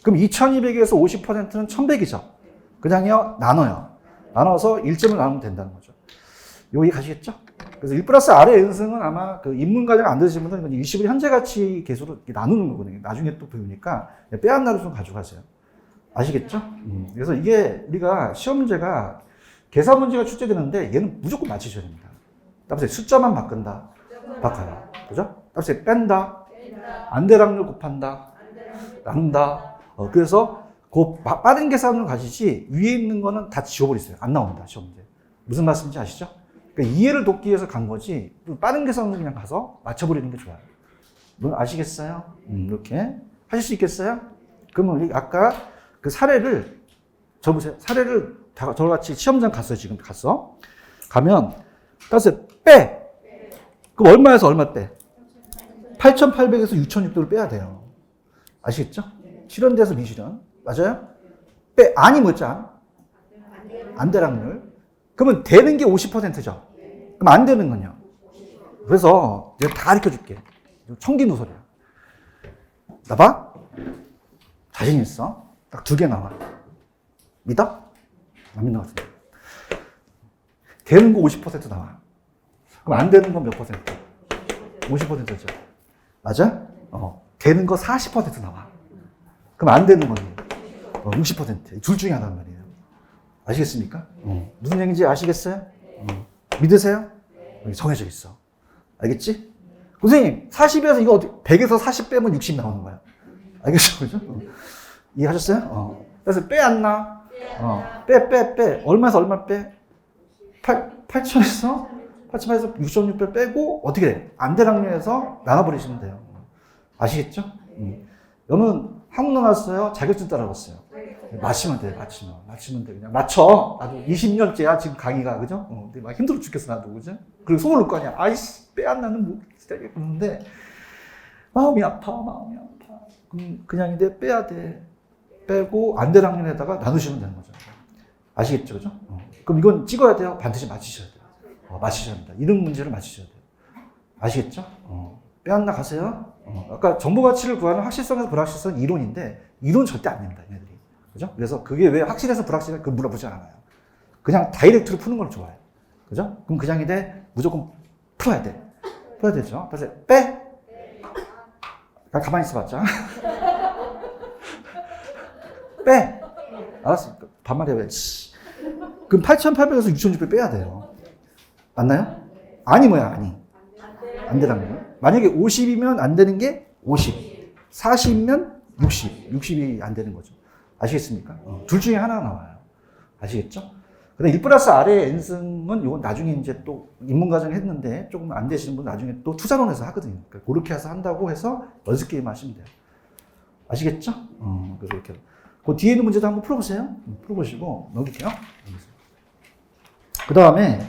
그럼 2,200에서 50%는 1,100이죠. 그냥요, 나눠요. 나눠서 1점을 나누면 된다는 거죠. 여기 가시겠죠? 그래서 1 플러스 R의 연승은 아마 그 인문과정 안 되시는 분들은 일시불 현재가치 계수로 나누는 거거든요. 나중에 또 배우니까 빼앗나를 좀 가져가세요. 아시겠죠? 그래서 이게 우리가 시험 문제가 계산 문제가 출제되는데 얘는 무조건 맞히셔야 됩니다. 따라서 숫자만 바꾼다. 바꿔요. 그죠? 따라서 뺀다. 안 될 확률 곱한다. 나눈다. 그래서 그 빠른 계산으로 가시지 위에 있는 거는 다 지워버리세요. 안 나옵니다. 시험 문제. 무슨 말씀인지 아시죠? 그러니까 이해를 돕기 위해서 간 거지 빠른 계산으로 그냥 가서 맞춰버리는 게 좋아요. 아시겠어요? 이렇게 하실 수 있겠어요? 그러면 우리 아까 그 사례를 적으세요. 사례를 저같이 시험장 갔어요. 지금 갔어. 가면 따라서 빼. 그럼 얼마에서 얼마 빼? 8,800에서 6,600을 빼야 돼요. 아시겠죠? 실현돼서 미실현. 맞아요? 빼. 안이 뭐죠? 안 될 확률. 그러면 되는 게 50%죠. 그럼 안 되는 건요. 그래서 내가 다 가르쳐 줄게. 청기누설이야. 나봐. 자신 있어. 딱 2개 나와. 믿어? 안 믿는 것 같은데. 되는 거 50% 나와. 그럼 안 되는 건 몇 퍼센트? 50%죠. 맞아? 되는 거 40% 나와. 그럼 안 되는 건 60%. 둘 중에 하나란 말이에요. 아시겠습니까? 무슨 얘기인지 아시겠어요? 믿으세요? 여기 정해져 있어. 알겠지? 선생님, 40에서 이거 100에서 40 빼면 60 나오는 거야. 알겠죠? 그죠? 이해하셨어요? 그래서 빼안나? 빼. 얼마에서 얼마 빼? 8,000에서 6,600 빼고 어떻게 돼? 안 될 확률에서 나눠버리시면 돼요. 아시겠죠? 여러분 한국 나왔어요? 자격증 따라갔어요? 맞히면 돼. 맞히면 돼. 그냥 맞춰. 나도 20년째야 지금 강의가. 그죠? 근데 막 힘들어 죽겠어 나도. 그죠? 그리고 소문 올 거 아니야. 아이씨 빼안나는 뭐 그러는데 마음이 아파. 그냥 이제 빼야 돼. 빼고 안 될 확률에다가 나누시면 되는 거죠. 아시겠죠? 그죠? 그럼 이건 찍어야 돼요? 반드시 맞히셔야 돼요. 맞히셔야 합니다. 이런 문제를 맞히셔야 돼요. 아시겠죠? 빼앗나 가세요? 아까 정보 가치를 구하는 확실성에서 불확실성 이론인데, 이론 절대 안 냅니다, 얘네들이. 그죠? 그래서 그게 왜 확실해서 불확실해? 그걸 물어보지 않아요. 그냥 다이렉트로 푸는 걸 좋아해요. 그죠? 그럼 그 장인데 무조건 풀어야 돼. 풀어야 되죠? 다시 빼? 가만히 있어봤자. 빼! 알았어. 반말해, 왜? 그럼 8,800에서 6,600 빼야 돼요. 맞나요? 아니 뭐야, 아니. 안 되는 거예요. 만약에 50이면 안 되는 게 50. 40이면 60. 60이 안 되는 거죠. 아시겠습니까? 둘 중에 하나 나와요. 아시겠죠? 근데 1 플러스 R의 n승은 이건 나중에 이제 또 입문과정 했는데 조금 안 되시는 분 나중에 또 투자론에서 하거든요. 그러니까 그렇게 해서 한다고 해서 연습 게임 하시면 돼요. 아시겠죠? 그래서 이렇게. 그 뒤에 있는 문제도 한번 풀어보세요. 풀어보시고 넘길게요. 그 다음에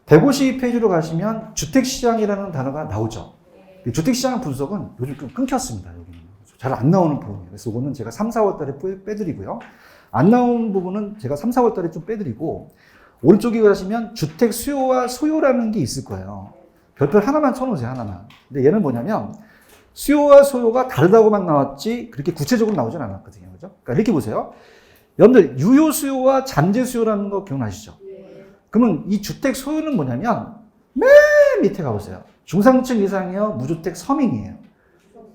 152페이지로 가시면 주택시장이라는 단어가 나오죠. 주택시장 분석은 요즘 좀 끊겼습니다. 여기는 잘 안 나오는 부분이에요. 그래서 이거는 제가 3, 4월 달에 빼드리고요. 안 나온 부분은 제가 3, 4월 달에 좀 빼드리고, 오른쪽에 가시면 주택 수요와 소요라는 게 있을 거예요. 별표 하나만 쳐놓으세요, 하나만. 근데 얘는 뭐냐면 수요와 소요가 다르다고만 나왔지 그렇게 구체적으로 나오진 않았거든요. 그죠? 그러니까 이렇게 보세요. 여러분들 유효 수요와 잠재 수요라는 거 기억나시죠? 그러면 이 주택 소유는 뭐냐면 맨 밑에 가보세요. 중상층 이상이요, 무주택 서민이에요.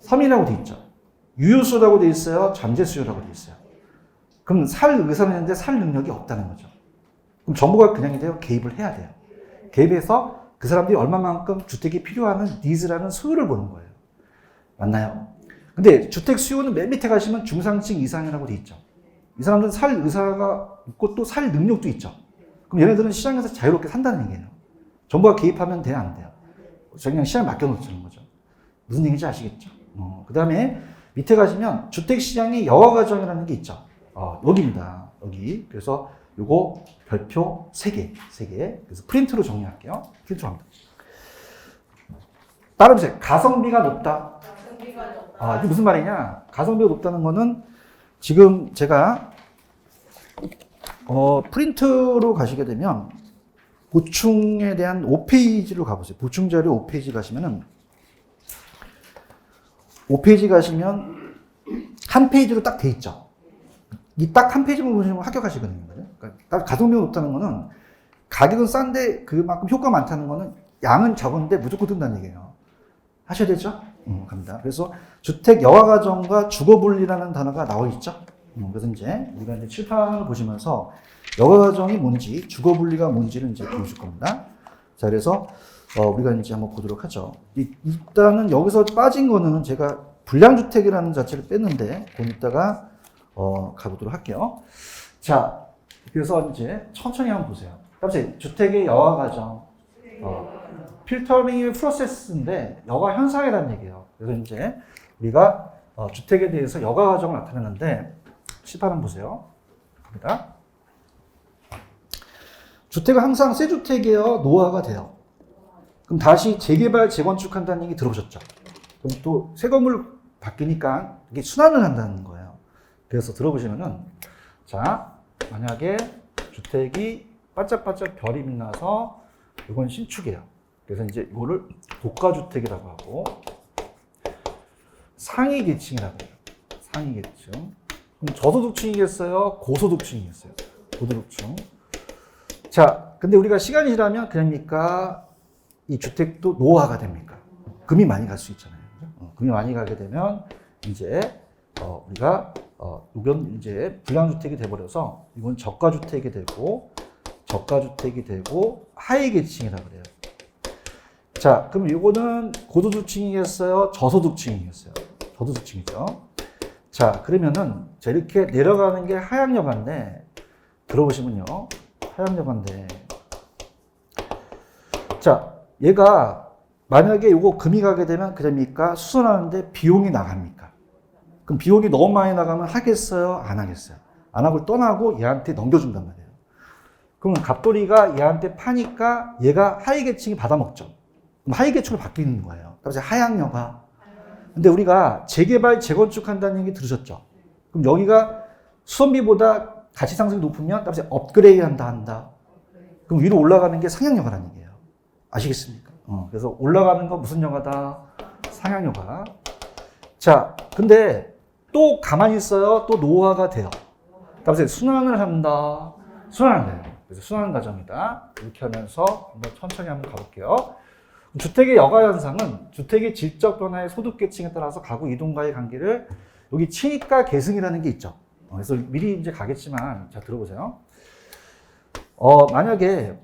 서민이라고 돼 있죠. 유효 수요라고 돼 있어요, 잠재 수요라고 돼 있어요. 그럼 살 의사는 있는데 살 능력이 없다는 거죠. 그럼 정부가 그냥 돼요, 개입을 해야 돼요. 개입해서 그 사람들이 얼마만큼 주택이 필요하는 니즈라는 수요를 보는 거예요. 맞나요? 근데 주택 수요는 맨 밑에 가시면 중상층 이상이라고 돼 있죠. 이 사람들은 살 의사가 있고 또 살 능력도 있죠. 그럼 얘네들은 시장에서 자유롭게 산다는 얘기예요. 정부가 개입하면 돼요, 안 돼요? 그냥 시장에 맡겨놓자는 거죠. 무슨 얘기인지 아시겠죠? 그 다음에 밑에 가시면 주택시장의 여가과정이라는 게 있죠. 여기입니다. 여기. 그래서 요거 별표 3개. 그래서 프린트로 정리할게요. 프린트로 합니다. 따라해보세요. 가성비가 높다. 이게 무슨 말이냐? 가성비가 높다는 거는 지금 제가 프린트로 가시게 되면 보충에 대한 5페이지로 가보세요. 보충 자료 5페이지 가시면은 5페이지 가시면 한 페이지로 딱 돼 있죠. 이 딱 한 페이지만 보시면 합격하시거든요. 그러니까 가성비가 높다는 거는 가격은 싼데 그만큼 효과가 많다는 거는 양은 적은데 무조건 뜬다는 얘기예요. 하셔야 되죠? 갑니다. 그래서 주택 여가과정과 주거분리라는 단어가 나와 있죠. 그래서 이제 우리가 이제 칠판을 보시면서 여가과정이 뭔지, 주거분리가 뭔지를 이제 보여줄 겁니다. 자, 그래서 우리가 이제 한번 보도록 하죠. 일단은 여기서 빠진 거는 제가 불량주택이라는 자체를 뺐는데, 그 이따가 가보도록 할게요. 자, 그래서 이제 천천히 한번 보세요. 다시 주택의 여가과정, 필터링 프로세스인데 여가 현상이라는 얘기예요. 그래서 이제 우리가 주택에 대해서 여가 과정을 나타내는데 칠판을 보세요. 갑니다. 주택은 항상 새 주택이에요, 노후화가 돼요. 그럼 다시 재개발, 재건축한다는 얘기 들어보셨죠? 그럼 또 새 건물 바뀌니까 이게 순환을 한다는 거예요. 그래서 들어보시면은, 자, 만약에 주택이 반짝반짝 별이 빛나서 이건 신축이에요. 그래서 이제 이거를 고가주택이라고 하고, 상위 계층이라고 해요. 상위 계층. 그럼 저소득층이겠어요? 고소득층이겠어요? 고소득층. 자, 근데 우리가 시간이 지나면 그럽니까? 이 주택도 노후화가 됩니까? 금이 많이 갈 수 있잖아요. 금이 많이 가게 되면 이제 우리가 이건 이제 불량주택이 돼버려서 이건 저가주택이 되고 하위 계층이라고 그래요. 자, 그럼 이거는 고소득층이겠어요? 저소득층이겠어요? 저소득층이죠. 자, 그러면은 자, 이렇게 내려가는 게 하향여가인데, 들어보시면요, 하향여가인데, 자, 얘가 만약에 이거 금이 가게 되면 그럽니까? 수선하는데 비용이 나갑니까? 그럼 비용이 너무 많이 나가면 하겠어요? 안 하겠어요? 안 하고 떠나고 얘한테 넘겨준단 말이에요. 그러면 갑돌이가 얘한테 파니까 얘가 하위 계층이 받아먹죠. 그럼 하위 계층으로 바뀌는 거예요. 그래서 하향여가. 근데 우리가 재개발, 재건축한다는 얘기 들으셨죠? 그럼 여기가 수선비보다 가치 상승이 높으면 따라서 업그레이드 한다. 그럼 위로 올라가는 게 상향여가라는 얘기예요. 아시겠습니까? 그래서 올라가는 건 무슨 여가다? 상향여가. 자, 근데 또 가만히 있어요. 또 노화가 돼요. 다음에 순환을 한다. 순환을 해요. 그래서 순환 과정이다. 이렇게 하면서 한번 천천히 한번 가볼게요. 주택의 여가 현상은 주택의 질적 변화의 소득 계층에 따라서 가구 이동과의 관계를 여기 치니까 계승이라는 게 있죠. 그래서 미리 이제 가겠지만 자 들어보세요. 만약에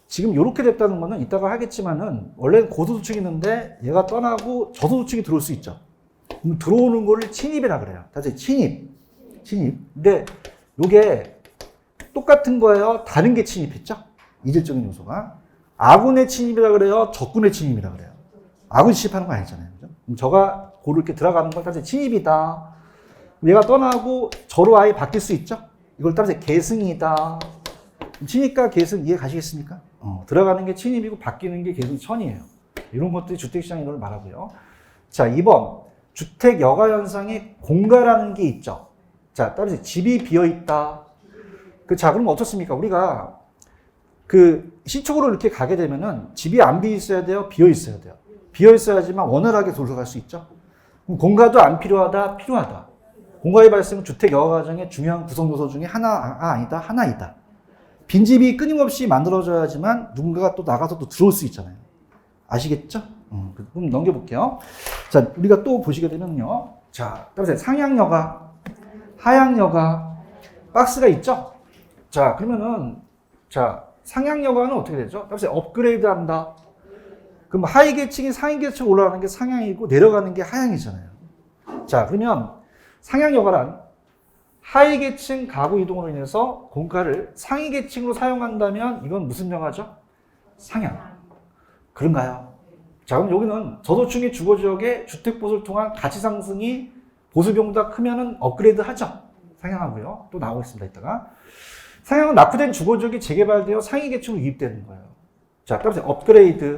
지금 이렇게 됐다는 거는 이따가 하겠지만은 원래는 고소득층이 있는데 얘가 떠나고 저소득층이 들어올 수 있죠. 그럼 들어오는 거를 침입이라 그래요. 다시 침입. 근데 이게 똑같은 거예요. 다른 게 침입했죠. 이질적인 요소가. 아군의 침입이라 그래요. 적군의 침입이라 그래요. 아군 침입하는 거 아니잖아요. 그죠? 그럼 저가 고로 이렇게 들어가는 걸 따라서 침입이다. 얘가 떠나고 저로 아예 바뀔 수 있죠. 이걸 따라서 계승이다. 침입과 계승 이해 가시겠습니까? 들어가는 게 침입이고 바뀌는 게 계승 천이에요. 이런 것들이 주택시장 이론을 말하고요. 자, 2번. 주택 여가 현상에 공가라는 게 있죠. 자, 따라서 집이 비어 있다. 자, 그럼 어떻습니까? 우리가 시축으로 이렇게 가게 되면은 집이 안 비어 있어야 돼요? 비어 있어야 돼요? 비어 있어야지만 원활하게 돌아갈 수 있죠. 그럼 공가도 안 필요하다? 필요하다. 공가의 발생은 주택 여가 과정의 중요한 구성 요소 중에 하나이다. 빈집이 끊임없이 만들어져야지만 누군가가 또 나가서 또 들어올 수 있잖아요. 아시겠죠? 그럼 넘겨볼게요. 자, 우리가 또 보시게 되면요. 자, 따라서 상향여가, 하향여가, 박스가 있죠? 자, 그러면은, 자, 상향여가는 어떻게 되죠? 따라서 업그레이드 한다. 그럼 하위 계층이 상위 계층 올라가는 게 상향이고 내려가는 게 하향이잖아요. 자, 그러면 상향여가란 하위 계층 가구 이동으로 인해서 공가를 상위 계층으로 사용한다면 이건 무슨 여가죠? 상향. 그런가요? 자, 그럼 여기는 저소층의 주거지역의 주택보수를 통한 가치 상승이 보수비용보다 크면은 업그레이드 하죠. 상향하고요. 또 나오겠습니다, 이따가. 상향은 낙후된 주거지역이 재개발되어 상위 계층으로 유입되는 거예요. 자, 따라서 업그레이드,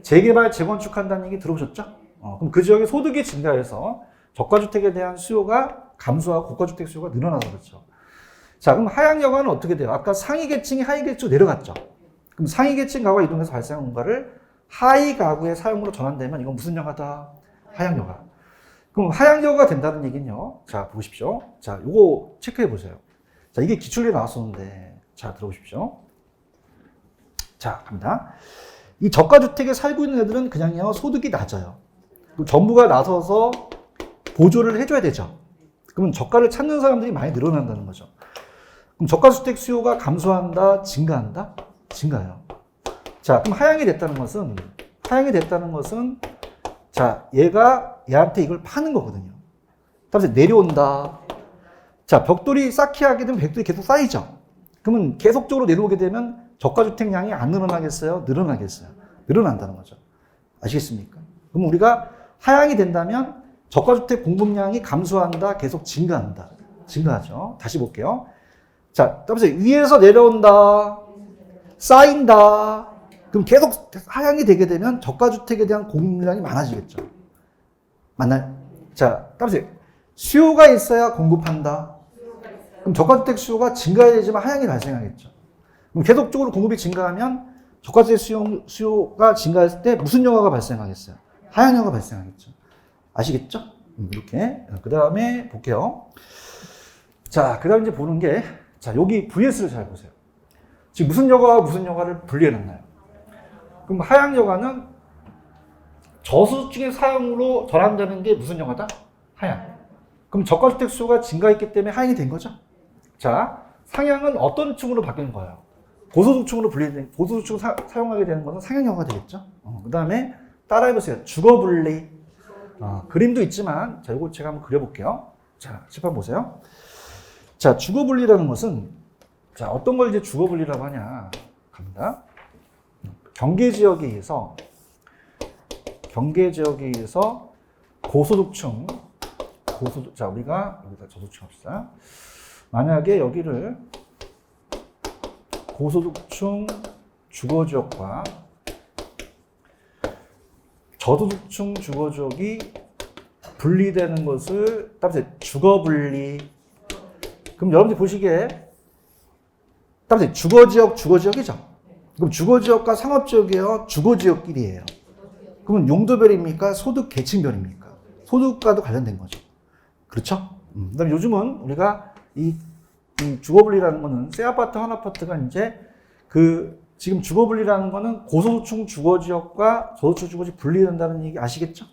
재개발, 재건축한다는 얘기 들어보셨죠? 그럼 그 지역의 소득이 증가해서 저가주택에 대한 수요가 감소하고 고가주택 수요가 늘어나서 그렇죠. 자, 그럼 하향여가는 어떻게 돼요? 아까 상위 계층이 하위 계층으로 내려갔죠. 그럼 상위 계층 가구가 이동해서 발생한 공가를 하위 가구의 사용으로 전환되면 이건 무슨 여가다? 하향여가. 그럼 하향여가가 된다는 얘기는요. 자, 보십시오. 자, 요거 체크해 보세요. 자, 이게 기출에 나왔었는데, 자, 들어보십시오. 자, 갑니다. 이 저가주택에 살고 있는 애들은 그냥요, 소득이 낮아요. 정부가 나서서 보조를 해줘야 되죠. 그러면 저가를 찾는 사람들이 많이 늘어난다는 거죠. 그럼 저가주택 수요가 감소한다, 증가한다? 증가해요. 자, 그럼 하향이 됐다는 것은, 자, 얘한테 이걸 파는 거거든요. 따라서 내려온다. 자, 벽돌이 쌓기 하게 되면 벽돌이 계속 쌓이죠. 그러면 계속적으로 내려오게 되면 저가주택량이 안 늘어나겠어요? 늘어나겠어요? 늘어난다는 거죠. 아시겠습니까? 그럼 우리가 하향이 된다면 저가주택 공급량이 감소한다, 계속 증가한다. 증가하죠. 다시 볼게요. 자, 따라서 위에서 내려온다, 쌓인다. 그럼 계속 하향이 되게 되면 저가주택에 대한 공급량이 많아지겠죠. 맞나요? 자, 따라서 수요가 있어야 공급한다. 그럼 저가주택 수요가 증가해야지만 하향이 발생하겠죠. 그럼 계속적으로 공급이 증가하면 저가주택 수요가 증가했을 때 무슨 여가가 발생하겠어요? 하향여가가 발생하겠죠. 아시겠죠? 이렇게. 그 다음에 볼게요. 자, 그 다음 이제 보는 게, 자, 여기 VS를 잘 보세요. 지금 무슨 여가와 무슨 여가를 분리해놨나요? 그럼 하향여가는 저소득층의 사용으로 전환되는 게 무슨 여가다? 하향. 그럼 저가주택 수요가 증가했기 때문에 하향이 된 거죠? 자, 상향은 어떤 층으로 바뀌는 거예요? 고소득층으로 고소득층을 사용하게 되는 것은 상향여가가 되겠죠? 그 다음에 따라해보세요. 주거분리. 그림도 있지만, 자, 이거 제가 한번 그려볼게요. 자, 칠판 보세요. 자, 주거분리라는 것은, 자, 어떤 걸 이제 주거분리라고 하냐. 갑니다. 경계지역에 의해서 고소득층, 자, 우리가 여기다 저소득층 합시다. 만약에 여기를 고소득층 주거지역과 저소득층 주거지역이 분리되는 것을 따라서 주거분리. 그럼 여러분들 보시기에 따라서 주거지역이죠. 그럼 주거지역과 상업지역이에요? 주거지역끼리예요? 그러면 용도별입니까? 소득 계층별입니까? 소득과도 관련된 거죠. 그렇죠? 그다음에 요즘은 우리가 이 주거분리라는 거는 새 아파트, 한 아파트가 이제 지금 주거분리라는 거는 고소득층 주거지역과 저소득층 주거지역 분리된다는 얘기 아시겠죠?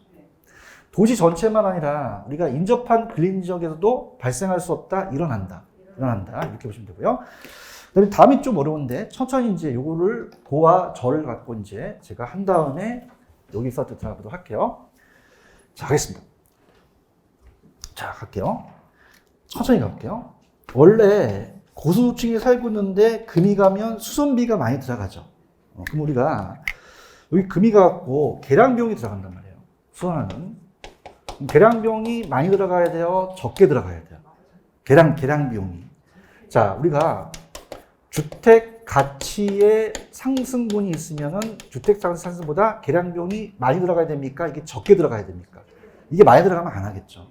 도시 전체만 아니라 우리가 인접한 근린지역에서도 발생할 수 없다, 일어난다. 이렇게 보시면 되고요. 그다음에 다음이 좀 어려운데 천천히 이제 요거를 도와 절을 갖고 이제 제가 한 다음에 여기서 들어가 보도록 할게요. 자, 하겠습니다. 자, 갈게요. 천천히 가볼게요. 원래 고소득층이 살고 있는데 금이 가면 수선비가 많이 들어가죠. 그럼 우리가 여기 금이 가고 계량비용이 들어간단 말이에요. 수선하는. 계량비용이 많이 들어가야 돼요? 적게 들어가야 돼요? 계량비용이. 자, 우리가 주택 가치의 상승분이 있으면은 주택 상승보다 계량비용이 많이 들어가야 됩니까? 이게 적게 들어가야 됩니까? 이게 많이 들어가면 안 하겠죠.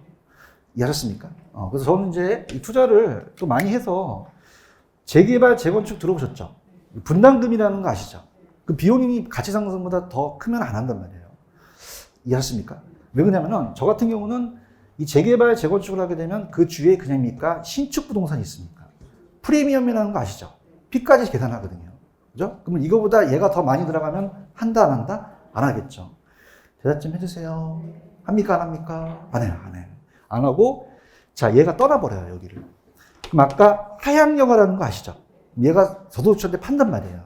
이해하셨습니까? 그래서 저는 이제 이 투자를 또 많이 해서 재개발, 재건축 들어보셨죠? 분담금이라는 거 아시죠? 그 비용이 가치 상승보다 더 크면 안 한단 말이에요. 이해하셨습니까? 왜 그러냐면은 저 같은 경우는 이 재개발, 재건축을 하게 되면 그 주위에 그냥입니까? 신축 부동산이 있습니까? 프리미엄이라는 거 아시죠? 피까지 계산하거든요. 그죠? 그러면 이거보다 얘가 더 많이 들어가면 한다, 안 한다? 안 하겠죠. 대답 좀 해주세요. 합니까, 안 합니까? 안 해요, 안 해요. 안 하고, 자, 얘가 떠나버려요, 여기를. 그럼 아까 하향여가라는 거 아시죠? 얘가 저도둑층한테 판단 말이에요.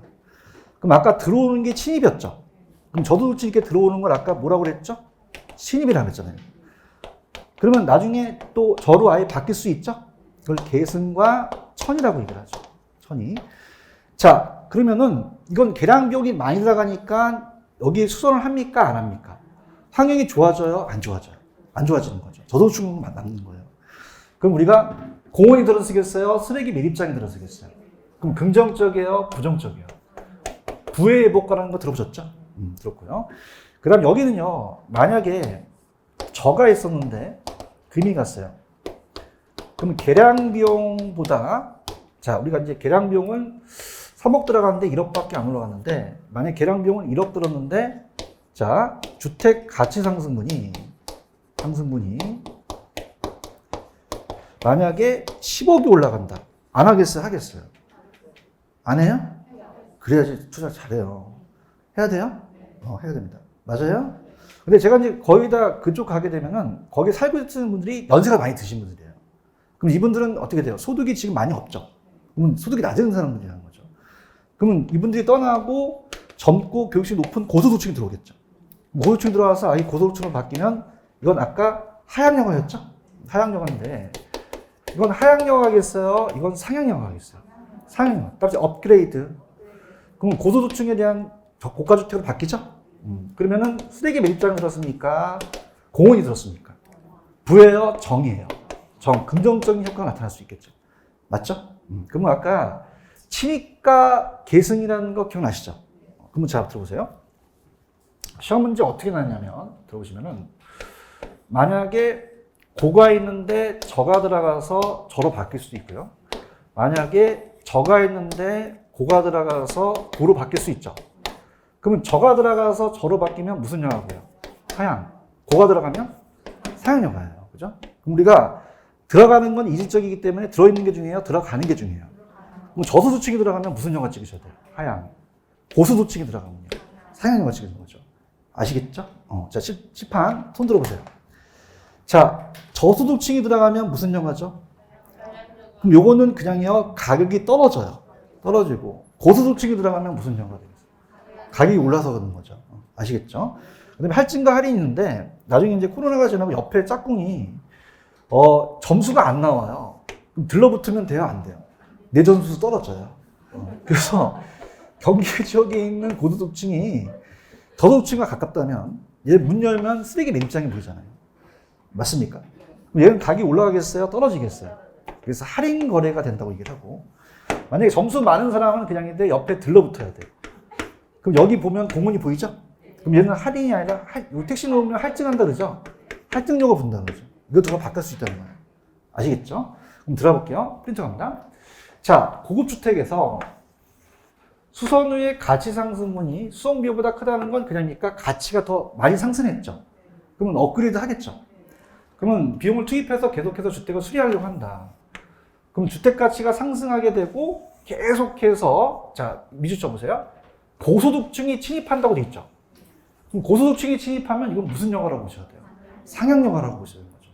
그럼 아까 들어오는 게 침입이었죠? 그럼 저도둑층 이렇게 들어오는 걸 아까 뭐라고 그랬죠? 침입이라고 했잖아요. 그러면 나중에 또 저로 아예 바뀔 수 있죠? 그걸 계승과 천이라고 얘기를 하죠. 천이. 자, 그러면은 이건 계량비용이 많이 들어가니까 여기에 수선을 합니까? 안 합니까? 환경이 좋아져요? 안 좋아져요? 안 좋아지는 거죠. 저도둑층은 남는 거예요. 그럼 우리가 공원이 들어서겠어요? 쓰레기 매립장이 들어서겠어요? 그럼 긍정적이에요? 부정적이에요? 부해회복가라는 거 들어보셨죠? 들었고요. 그 다음 여기는요, 만약에 저가 있었는데 금이 갔어요. 그럼 계량비용보다, 자, 우리가 이제 계량비용은 3억 들어갔는데 1억밖에 안 올라갔는데, 만약에 계량비용은 1억 들었는데, 자, 주택 가치 상승분이 만약에 10억이 올라간다. 안 하겠어요? 하겠어요? 안 해요? 그래야지 투자 잘해요. 해야 돼요? 해야 됩니다. 맞아요? 근데 제가 이제 거의 다 그쪽 가게 되면은 거기 살고 있는 분들이 연세가 많이 드신 분들이에요. 그럼 이분들은 어떻게 돼요? 소득이 지금 많이 없죠. 그러면 소득이 낮은 사람들이라는 거죠. 그러면 이분들이 떠나고 젊고 교육실이 높은 고소득층이 들어오겠죠. 고소득층이 들어와서 이 고소득층으로 바뀌면 이건 아까 하향여가였죠? 하향여가인데 이건 하향여가겠어요? 이건 상향여가겠어요? 상향여가. 따라서 업그레이드. 그럼 고소득층에 대한 고가주택으로 바뀌죠? 그러면은 쓰레기 매립장이 들었습니까? 공원이 들었습니까? 부예요? 정이에요? 정. 긍정적인 효과가 나타날 수 있겠죠. 맞죠? 그러면 아까 침입과 계승이라는 거 기억나시죠? 그러면 잘 들어보세요. 시험 문제 어떻게 나냐면 들어보시면은 만약에 고가 있는데 저가 들어가서 저로 바뀔 수도 있고요. 만약에 저가 있는데 고가 들어가서 고로 바뀔 수 있죠. 그러면 저가 들어가서 저로 바뀌면 무슨 영화고요? 하향. 고가 들어가면 상향 영화예요. 그죠? 그럼 우리가 들어가는 건 이질적이기 때문에 들어있는 게 중요해요? 들어가는 게 중요해요? 그럼 저소득층이 들어가면 무슨 영화 찍으셔야 돼요? 하향. 고소득층이 들어가면요? 상향 영화 찍는 거죠. 아시겠죠? 자, 칠판 손 들어보세요. 자, 저소득층이 들어가면 무슨 영화죠? 그럼 요거는 그냥요, 가격이 떨어져요. 떨어지고. 고소득층이 들어가면 무슨 영화가 되겠어요? 가격이 올라서 그런 거죠. 아시겠죠? 그 다음에 할증과 할인이 있는데, 나중에 이제 코로나가 지나면 옆에 짝꿍이, 점수가 안 나와요. 그럼 들러붙으면 돼요? 안 돼요? 내 점수 떨어져요. 그래서 경기 지역에 있는 고소득층이 저소득층과 가깝다면, 얘 문 열면 쓰레기 매립장이 보이잖아요. 맞습니까? 그럼 얘는 가격이 올라가겠어요? 떨어지겠어요? 그래서 할인 거래가 된다고 얘기를 하고, 만약에 점수 많은 사람은 그냥인데 옆에 들러붙어야 돼요. 그럼 여기 보면 공원이 보이죠? 그럼 얘는 할인이 아니라 택시 놓으면 할증한다 그러죠? 할증료가 분다는 거죠. 이거 누가 바꿀 수 있다는 거예요. 아시겠죠? 그럼 들어볼게요. 프린트 갑니다. 자, 고급주택에서 수선후의 가치 상승분이 수송 비용보다 크다는 건 그냥니까 가치가 더 많이 상승했죠. 그러면 업그레이드 하겠죠. 그러면 비용을 투입해서 계속해서 주택을 수리하려고 한다. 그럼 주택 가치가 상승하게 되고 계속해서 자 미주 쳐보세요. 고소득층이 침입한다고 돼 있죠. 그럼 고소득층이 침입하면 이건 무슨 영화라고 보셔야 돼요? 상향 영화라고 보셔야 되는 거죠.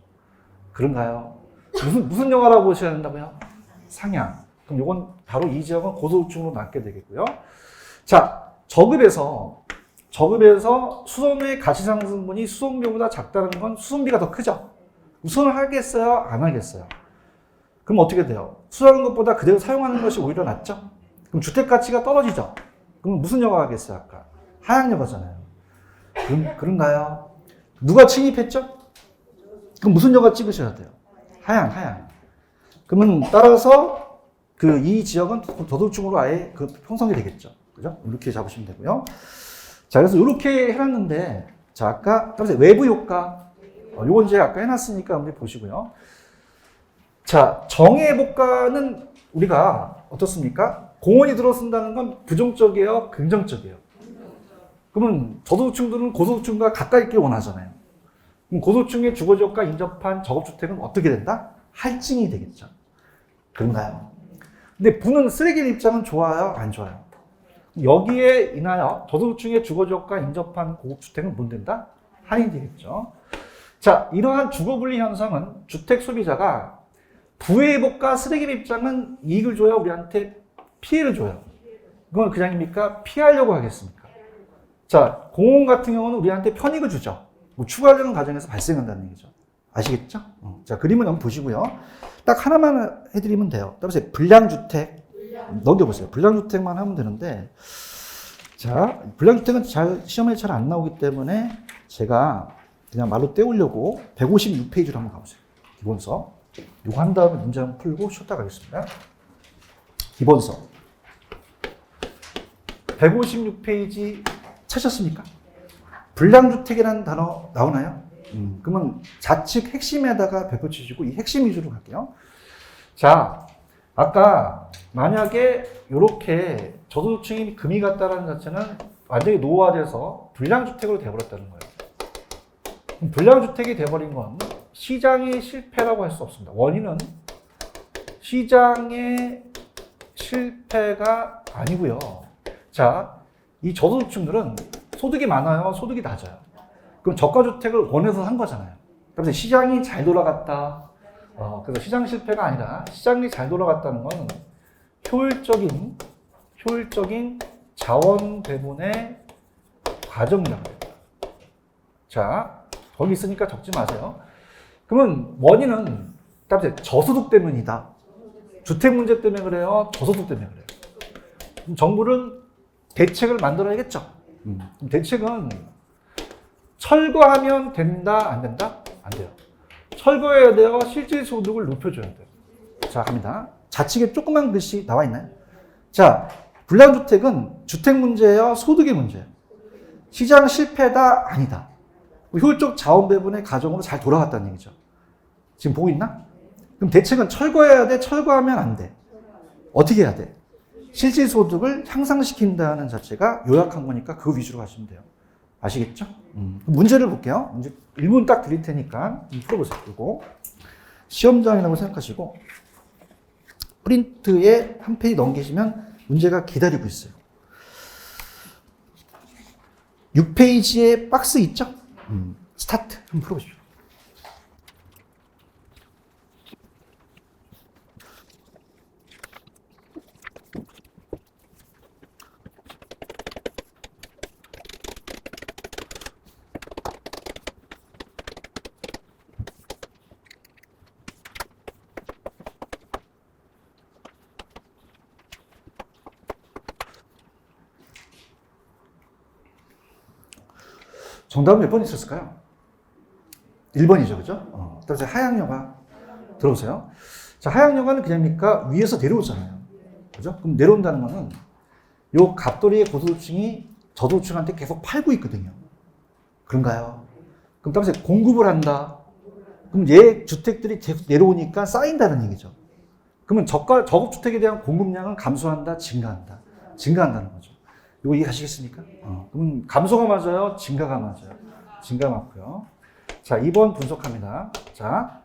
그런가요? 무슨 영화라고 보셔야 된다고요? 상향. 그럼 이건 바로 이 지역은 고소득층으로 맞게 되겠고요. 자, 저급에서 수선의 가치상승분이 수송비보다 작다는 건 수선비가 더 크죠? 우선을 하겠어요? 안 하겠어요? 그럼 어떻게 돼요? 수선하는 것보다 그대로 사용하는 것이 오히려 낫죠? 그럼 주택 가치가 떨어지죠? 그럼 무슨 여가 하겠어요, 아까? 하향 여가잖아요. 그런가요? 누가 침입했죠? 그럼 무슨 여가 찍으셔야 돼요? 하향. 그러면 따라서 이 지역은 저소득층으로 아예 형성이 되겠죠. 그죠? 이렇게 잡으시면 되고요. 자, 그래서 이렇게 해놨는데, 자, 아까, 외부 효과. 요건 이제 아까 해놨으니까 한번 보시고요. 자, 정의해볼까는 우리가 어떻습니까? 공원이 들어선다는 건 부정적이에요? 긍정적이에요? 그러면 저소득층들은 고소득층과 가까이 있길 원하잖아요. 그럼 고소득층의 주거지역과 인접한 저급주택은 어떻게 된다? 할증이 되겠죠. 그런가요? 근데 부는 쓰레기 입장은 좋아요? 안 좋아요? 여기에 인하여 저소득층의 주거지역과 인접한 고급주택은 못 된다? 할인이 되겠죠. 자, 이러한 주거분리 현상은 주택 소비자가 부의복과 쓰레기 입장은 이익을 줘요? 우리한테 피해를 줘요? 그건 그냥입니까? 피하려고 하겠습니까? 자, 공원 같은 경우는 우리한테 편익을 주죠. 뭐 추가하려는 과정에서 발생한다는 얘기죠. 아시겠죠? 자, 그림을 한번 보시고요. 딱 하나만 해드리면 돼요. 따라서 불량주택 넘겨보세요. 불량주택만 하면 되는데, 자, 불량주택은 시험에 잘 안 나오기 때문에 제가 그냥 말로 때우려고 156페이지로 한번 가보세요. 기본서. 이거 한 다음에 문제 한번 풀고 쉬었다 가겠습니다. 기본서. 156페이지 찾으셨습니까? 불량주택이라는 단어 나오나요? 그러면 좌측 핵심에다가 별표 치시고 이 핵심 위주로 갈게요. 자, 아까 만약에 이렇게 저소득층이 금이 갔다는 자체는 완전히 노후화돼서 불량주택으로 돼버렸다는 거예요. 그럼 불량주택이 돼버린 건 시장의 실패라고 할 수 없습니다. 원인은 시장의 실패가 아니고요. 자, 이 저소득층들은 소득이 많아요? 소득이 낮아요? 그럼 저가주택을 원해서 산 거잖아요. 그래서 시장이 잘 돌아갔다. 그래서 시장 실패가 아니라 시장이 잘 돌아갔다는 건 효율적인 자원 배분의 과정이라고 해요. 자, 거기 있으니까 적지 마세요. 그러면 원인은 저소득 때문이다. 주택 문제 때문에 그래요? 저소득 때문에 그래요? 그럼 정부는 대책을 만들어야겠죠. 대책은 철거하면 된다, 안 된다? 안 돼요. 철거해야 돼요. 실질 소득을 높여줘야 돼요. 자, 갑니다. 좌측에 조그만 글씨 나와 있나요? 자, 불량주택은 주택 문제예요? 소득의 문제예요? 시장 실패다? 아니다. 효율적 자원 배분의 과정으로 잘 돌아갔다는 얘기죠. 지금 보고 있나? 그럼 대책은 철거해야 돼? 철거하면 안 돼? 어떻게 해야 돼? 실질 소득을 향상시킨다는 자체가 요약한 거니까 그 위주로 가시면 돼요. 아시겠죠? 문제를 볼게요. 문제 1분 딱 드릴 테니까 풀어보세요. 그리고 시험장이라고 생각하시고 프린트에 한 페이지 넘기시면 문제가 기다리고 있어요. 6페이지에 박스 있죠? 스타트. 한번 풀어보십시오. 정답은 몇 번 있었을까요? 1번이죠, 그죠? 따라서 하향여가 들어보세요. 자, 하향여가는 그냥입니까? 위에서 내려오잖아요. 그죠? 그럼 내려온다는 거는 요 갑돌이의 고소득층이 저소득층한테 계속 팔고 있거든요. 그런가요? 그럼 따라서 공급을 한다. 그럼 얘 주택들이 계속 내려오니까 쌓인다는 얘기죠. 그러면 저급주택에 대한 공급량은 감소한다, 증가한다. 증가한다는 거죠. 이거 이해하시겠습니까? 그럼 감소가 맞아요? 증가가 맞아요? 증가 맞고요. 자, 2번 분석합니다. 자,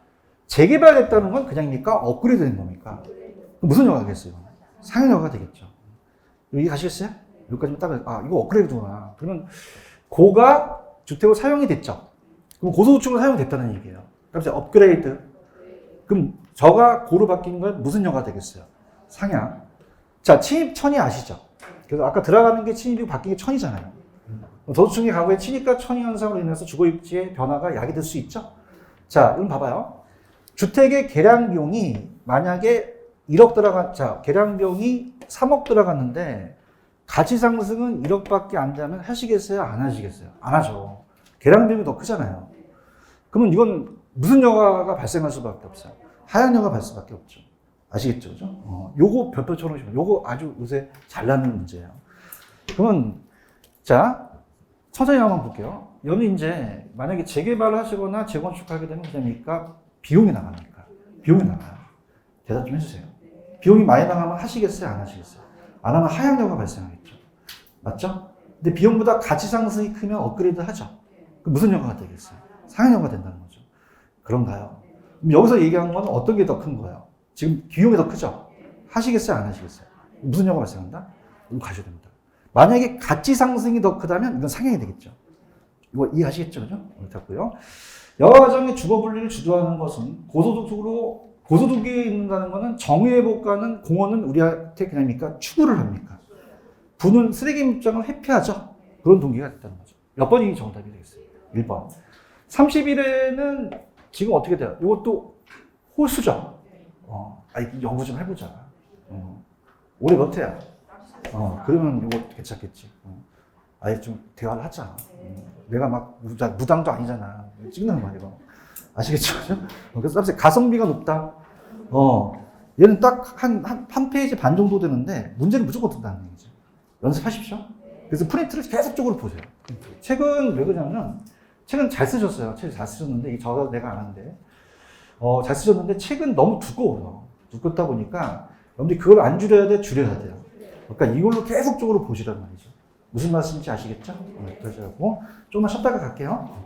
재개발됐다는 건 그냥입니까? 업그레이드 된 겁니까? 그럼 무슨 영화겠어요? 상용 영화가 되겠죠. 이해하시겠어요? 여기까지만 딱, 이거 업그레이드구나. 그러면 고가 주택으로 사용이 됐죠. 그럼 고소득층으로 사용됐다는 얘기예요. 그럼 이제 업그레이드. 그럼 저가 고로 바뀐 건 무슨 영화가 되겠어요? 상향. 자, 침입 천이 아시죠? 그래서 아까 들어가는 게 침입이고 바뀐 게 천이잖아요. 저소득층의 가구에 침입과 천이 현상으로 인해서 주거입지의 변화가 야기될 수 있죠? 자, 이건 봐봐요. 주택의 개량 비용이 만약에 1억 자, 개량 비용이 3억 들어갔는데 가치 상승은 1억밖에 안 되면 하시겠어요? 안 하시겠어요? 안 하죠. 개량 비용이 더 크잖아요. 그러면 이건 무슨 여가가 발생할 수밖에 없어요? 하향 여가가 발생할 수밖에 없죠. 아시겠죠? 그죠? 요거 별표 쳐놓으시면 요거 아주 요새 잘 나는 문제예요. 그러면 자, 천천히 한번 볼게요. 여기 이제 만약에 재개발을 하시거나 재건축하게 되면 그냥 비용이 나갑니까? 비용이 나가요. 대답 좀 해주세요. 비용이 많이 나가면 하시겠어요? 안 하시겠어요? 안 하면 하향여가 발생하겠죠. 맞죠? 근데 비용보다 가치 상승이 크면 업그레이드 하죠. 그럼 무슨 여가가 되겠어요? 상향여가 된다는 거죠. 그런가요? 그럼 여기서 얘기한 건 어떤 게 더 큰 거예요? 지금 비용이 더 크죠? 하시겠어요? 안 하시겠어요? 무슨 여가가 발생한다? 이거 가셔야 됩니다. 만약에 가치 상승이 더 크다면 이건 상향이 되겠죠. 이거 이해하시겠죠? 그죠? 그렇고요. 여가정의 주거 분리를 주도하는 것은 고소득에 있는다는 것은 정의회복과는 공원은 우리한테 그냥입니까? 추구를 합니까? 부는 쓰레기 입장을 회피하죠. 그런 동기가 있다는 거죠. 몇 번이 정답이 되겠어요? 1번. 30일에는 지금 어떻게 돼요? 이것도 홀수죠. 연구 좀 해보자. 올해 몇 회야? 그러면 이거 괜찮겠지. 아예 좀 대화를 하자. 내가 막 무당도 아니잖아. 찍는 거야, 이거. 아시겠죠? 그래서 가성비가 높다. 얘는 딱 한 페이지 반 정도 되는데 문제는 무조건 든다는 얘기죠. 연습하십시오. 그래서 프린트를 계속적으로 보세요. 책은 왜 그러냐면 책은 잘 쓰셨어요. 책 잘 쓰셨는데 이 저가 내가 아는데 잘 쓰셨는데 책은 너무 두꺼워요. 두껍다 보니까 여러분들이 그걸 안 줄여야 돼, 줄여야 돼요. 그러니까 이걸로 계속적으로 보시란 말이죠. 무슨 말씀인지 아시겠죠? 그래서 조금만 쉬었다가 갈게요.